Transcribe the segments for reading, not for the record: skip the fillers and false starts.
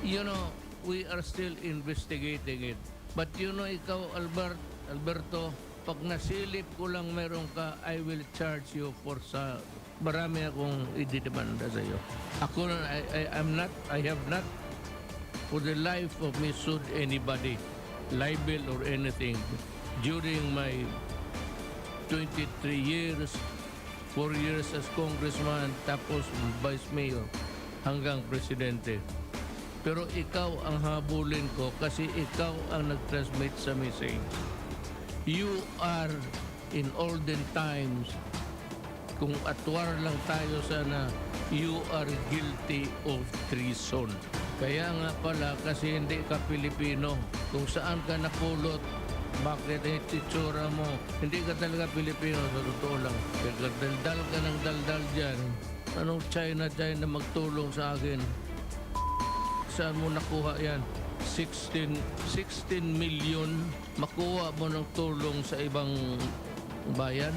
You know, we are still investigating it. But you know, ikaw, Alberto, pag nasilip ko lang meron ka, I will charge you for sa marami akong ididemanda sa iyo. Ako, I have not, for the life of me, sued anybody, libel or anything. During my 23 years, 4 years as congressman, tapos vice mayor, hanggang presidente. Pero ikaw ang habulin ko kasi ikaw ang nag-transmit sa message. You are in olden times, kung atwar lang tayo sana, you are guilty of treason. Kaya nga pala, kasi hindi ka Pilipino, kung saan ka napulot, bakit ang itsura mo, hindi ka talaga Pilipino, sa totoo lang. Kaya daldal ka ng daldal dyan, anong China magtulong sa akin? Saan mo nakuha yan? 16 million makuha mo ng tulong sa ibang bayan.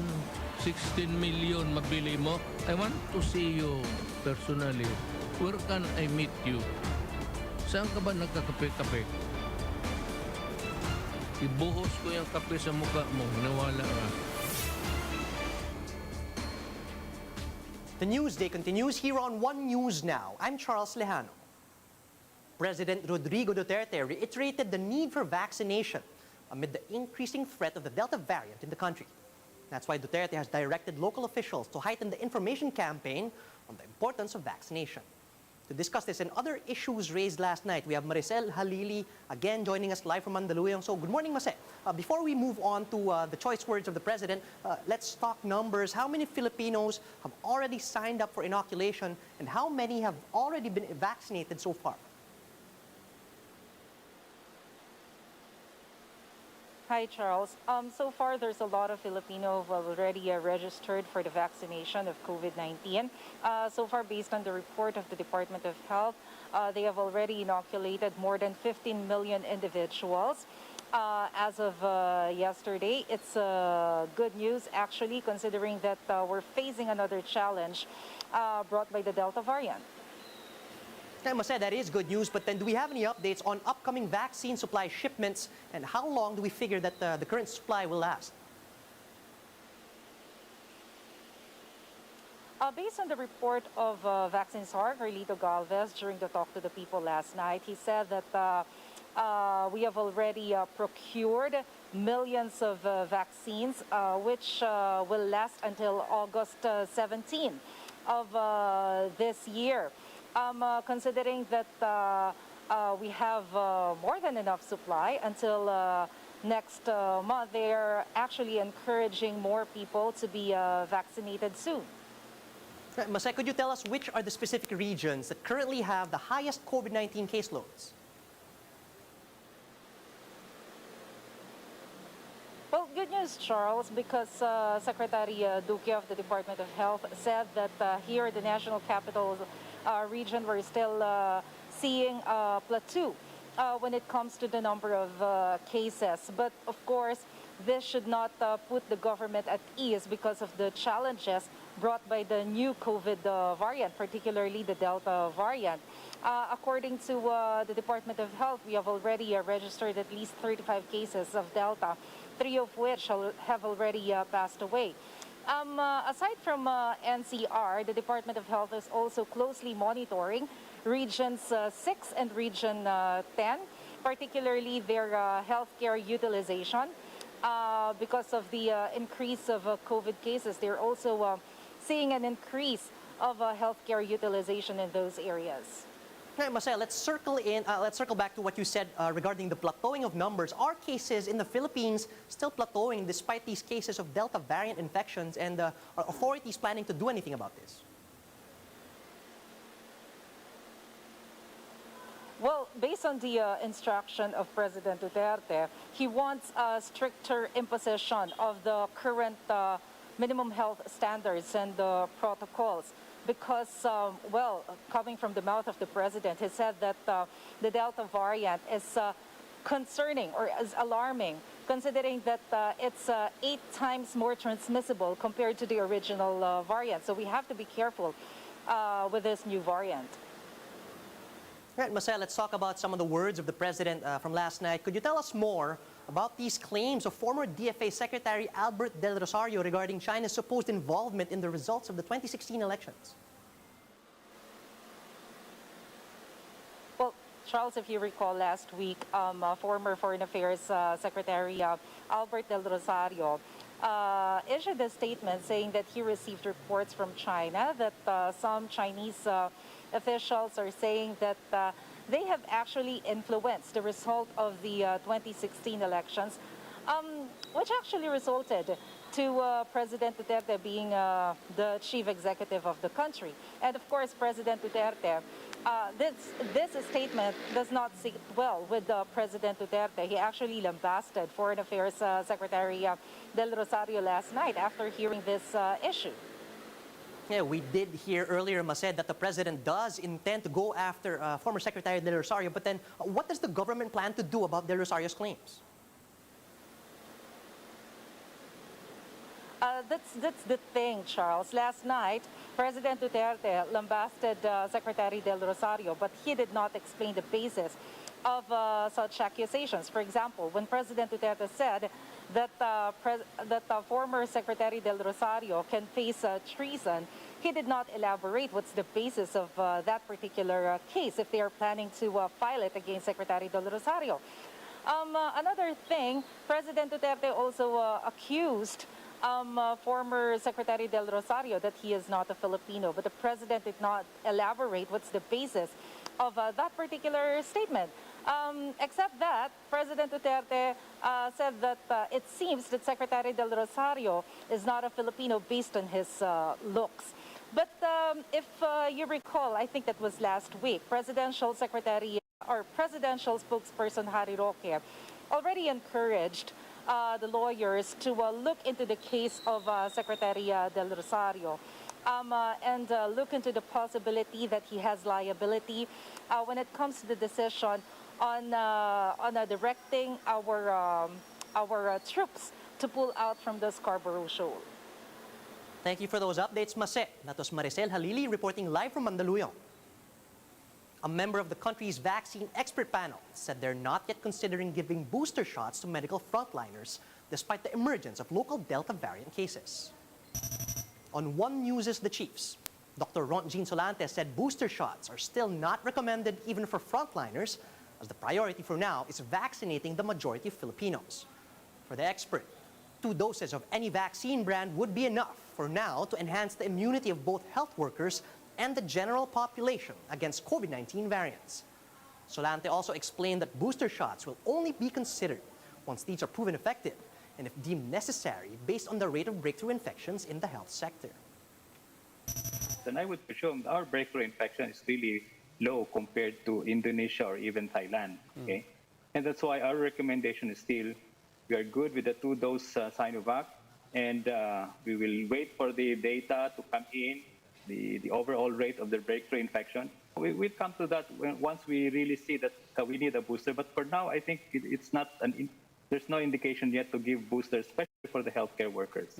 16 million mabili mo. I want to see you personally. Where can I meet you? Saan ka ba nagkakape-kape? Ibuhos ko yung kape sa mukha mo. Nawala ka. The Newsday continues here on One News Now. I'm Charles Lejano. President Rodrigo Duterte reiterated the need for vaccination amid the increasing threat of the Delta variant in the country. That's why Duterte has directed local officials to heighten the information campaign on the importance of vaccination. To discuss this and other issues raised last night, we have Maricel Halili again joining us live from Mandaluyong. So good morning, Maricel. Before we move on to the choice words of the President, let's talk numbers. How many Filipinos have already signed up for inoculation and how many have already been vaccinated so far? Hi, Charles. So far, there's a lot of Filipinos who have already registered for the vaccination of COVID-19. So far, based on the report of the Department of Health, they have already inoculated more than 15 million individuals. As of yesterday, it's good news, actually, considering that we're facing another challenge brought by the Delta variant. I must say that is good news, but then do we have any updates on upcoming vaccine supply shipments and how long do we figure that the current supply will last? Based on the report of Vaccine Czar, Carlito Galvez, during the Talk to the People last night, he said that we have already procured millions of vaccines, which will last until August 17 of this year. Considering that we have more than enough supply until next month, they're actually encouraging more people to be vaccinated soon. Masay, could you tell us which are the specific regions that currently have the highest COVID-19 caseloads? Well, good news, Charles, because Secretary Duque of the Department of Health said that here in the National Capital region, we're still seeing a plateau when it comes to the number of cases. But of course, this should not put the government at ease because of the challenges brought by the new COVID variant, particularly the Delta variant. According to the Department of Health, we have already registered at least 35 cases of Delta, 3 of which have already passed away. Aside from NCR, the Department of Health is also closely monitoring Regions 6 and Region 10, particularly their healthcare utilization. Because of the increase of COVID cases, they're also seeing an increase of healthcare utilization in those areas. Right, Masay, let's circle back to what you said regarding the plateauing of numbers. Are cases in the Philippines still plateauing despite these cases of Delta variant infections, and are authorities planning to do anything about this? Well, based on the instruction of President Duterte, he wants a stricter imposition of the current minimum health standards and protocols. Because, well, coming from the mouth of the president, he said that the Delta variant is concerning or is alarming, considering that it's 8 times more transmissible compared to the original variant. So we have to be careful with this new variant. Right, Marcel, let's talk about some of the words of the president from last night. Could you tell us more about these claims of former DFA Secretary Albert Del Rosario regarding China's supposed involvement in the results of the 2016 elections? Well, Charles, if you recall last week, former Foreign Affairs Secretary Albert Del Rosario issued a statement saying that he received reports from China that some Chinese officials are saying that they have actually influenced the result of the 2016 elections, which actually resulted to President Duterte being the chief executive of the country. And of course, President Duterte, this statement does not sit well with President Duterte. He actually lambasted Foreign Affairs Secretary Del Rosario last night after hearing this issue. Yeah, we did hear earlier, Mased, that the president does intend to go after former Secretary Del Rosario, but then what does the government plan to do about Del Rosario's claims? That's the thing, Charles. Last night, President Duterte lambasted Secretary Del Rosario, but he did not explain the basis of such accusations. For example, when President Duterte said that former Secretary Del Rosario can face treason, he did not elaborate what's the basis of that particular case, if they are planning to file it against Secretary Del Rosario. Another thing, President Duterte also accused former Secretary Del Rosario that he is not a Filipino, but the president did not elaborate what's the basis of that particular statement. Except that President Duterte said that it seems that Secretary Del Rosario is not a Filipino based on his looks. But if you recall, I think that was last week, Presidential Secretary or Presidential spokesperson Harry Roque already encouraged the lawyers to look into the case of Secretary Del Rosario and look into the possibility that he has liability when it comes to the decision on directing our troops to pull out from the Scarborough Shoal. Thank you for those updates, Mase. That was Maricel Halili reporting live from Mandaluyong. A member of the country's vaccine expert panel said they're not yet considering giving booster shots to medical frontliners despite the emergence of local Delta variant cases. On One News' The Chiefs, Dr. Jean Solante said booster shots are still not recommended even for frontliners, as the priority for now is vaccinating the majority of Filipinos. For the expert, 2 doses of any vaccine brand would be enough for now to enhance the immunity of both health workers and the general population against COVID-19 variants. Solante also explained that booster shots will only be considered once these are proven effective and if deemed necessary based on the rate of breakthrough infections in the health sector. And I would presume our breakthrough infection is really low compared to Indonesia or even Thailand. Okay? And that's why our recommendation is still, we are good with the 2-dose Sinovac, and we will wait for the data to come in, the overall rate of the breakthrough infection. We'll come to that once we really see that we need a booster. But for now, I think it's not there's no indication yet to give boosters, especially for the healthcare workers.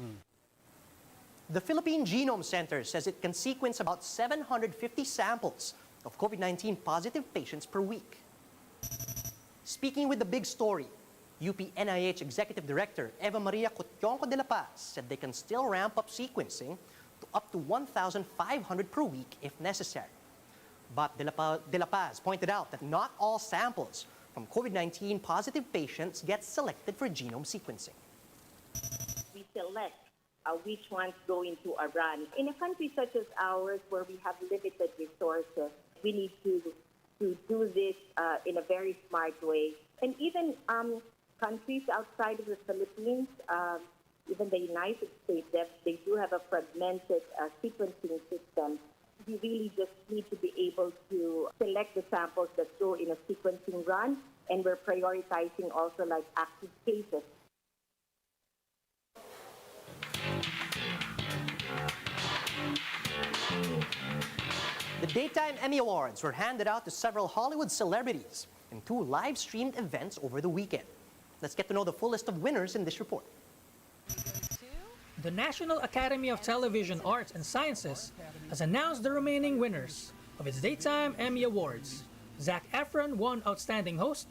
The Philippine Genome Center says it can sequence about 750 samples of COVID-19 positive patients per week. Speaking with the big story, UP NIH Executive Director Eva Maria Cotyonco Dela Paz said they can still ramp up sequencing to up to 1,500 per week if necessary. But Dela Paz pointed out that not all samples from COVID-19 positive patients get selected for genome sequencing. We select which ones go into a run. In a country such as ours, where we have limited resources, we need to do this in a very smart way. And even countries outside of the Philippines, even the United States, they do have a fragmented sequencing system. We really just need to be able to select the samples that go in a sequencing run, and we're prioritizing also like active cases. The Daytime Emmy Awards were handed out to several Hollywood celebrities in 2 live-streamed events over the weekend. Let's get to know the full list of winners in this report. The National Academy of Television Arts and Sciences has announced the remaining winners of its Daytime Emmy Awards. Zac Efron won Outstanding Host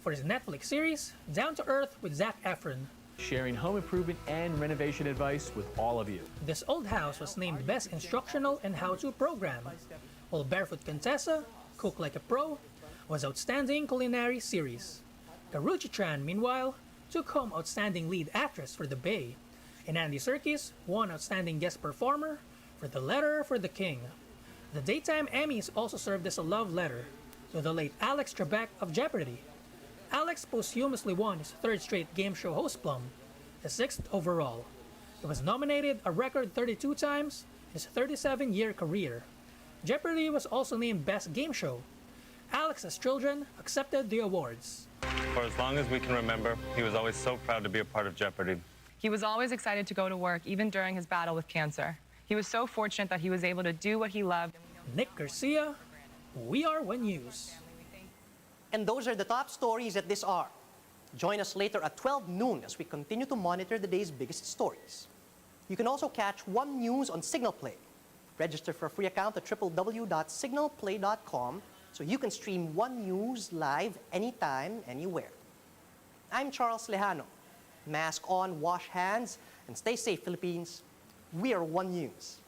for his Netflix series, Down to Earth with Zac Efron. Sharing home improvement and renovation advice with all of you. This Old House was named Best Instructional and How-To Program, while Barefoot Contessa, Cook Like a Pro, was Outstanding Culinary Series. Karrueche Tran, meanwhile, took home Outstanding Lead Actress for The Bay, and Andy Serkis won Outstanding Guest Performer for The Letter for the King. The Daytime Emmys also served as a love letter to the late Alex Trebek of Jeopardy! Alex posthumously won his third straight game show host plum, his sixth overall. He was nominated a record 32 times in his 37-year career. Jeopardy! Was also named Best Game Show. Alex's children accepted the awards. For as long as we can remember, he was always so proud to be a part of Jeopardy! He was always excited to go to work, even during his battle with cancer. He was so fortunate that he was able to do what he loved. Nick Garcia, We Are One News. And those are the top stories at this hour. Join us later at 12 noon as we continue to monitor the day's biggest stories. You can also catch One News on Signal Play. Register for a free account at www.signalplay.com so you can stream One News live anytime, anywhere. I'm Charles Lejano. Mask on, wash hands, and stay safe, Philippines. We are One News.